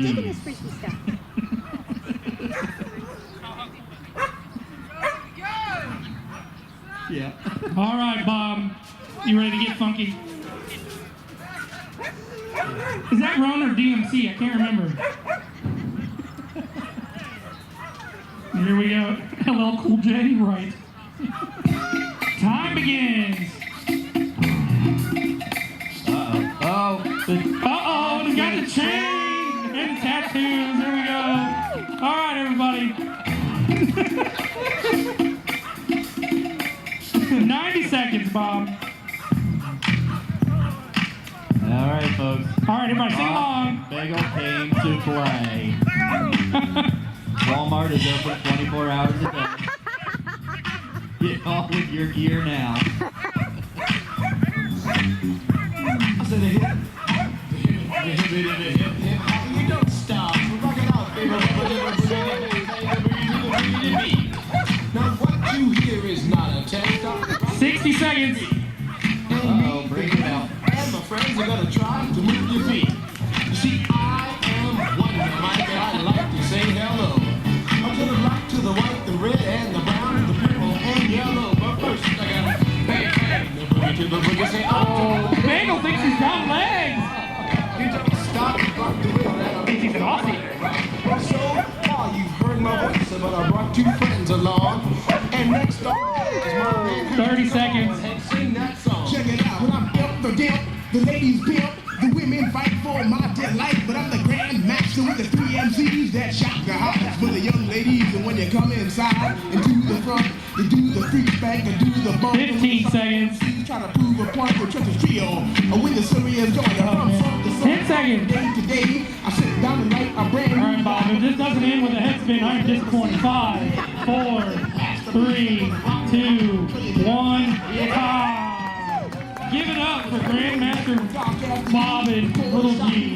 Look at this freaky stuff. Yeah. All right, Bob. You ready to get funky? Is that Ron or DMC? I can't remember. Here we go. LL Cool J, right. Time begins. Uh-oh. Uh-oh, we got the chain and tattoos. Here we go. All right, everybody. 90 seconds, Bob. All right, folks. All right, everybody, sing along. Bagel came to play. Walmart is open 24 hours a day. Get all with your gear now. I said hip. You don't stop. Rock it out, baby. Now what you hear is not a test. 60 seconds. Uh-oh, bring it out. And my friends are gonna try to move your feet. You see, I am Wonder Mike, and I'd like to say hello. I'm to the black, to the white, the red, and the brown, the purple, and yellow. But first, I gotta bang, bang, the boogie to the boogie, say, oh. Bagel thinks he's got legs. You don't stop, rock the rhythm, and I'm Thinks he's awesome. so far you've heard my voice, but I brought two friends along. And next door is my man. 30 seconds. Sing that song. Check it out, when I'm imp, the dimp, the ladies pimp, the women fight for my delight, but I'm the grand master with the 3 MCs that shock the hearts for the young ladies, and when you come inside and to the front, you do the freak spank and do the bump. 15 seconds. Try to prove a point with Trent's trio, or when the serious joint, from song to song, 10 seconds. day to day, I sit down and write a brand All new. right, Bob, if this doesn't end with a head spin, I'm disappointed. 5, 4, 3, 2, 1, time. Give it up for Grandmaster Bob and Little G.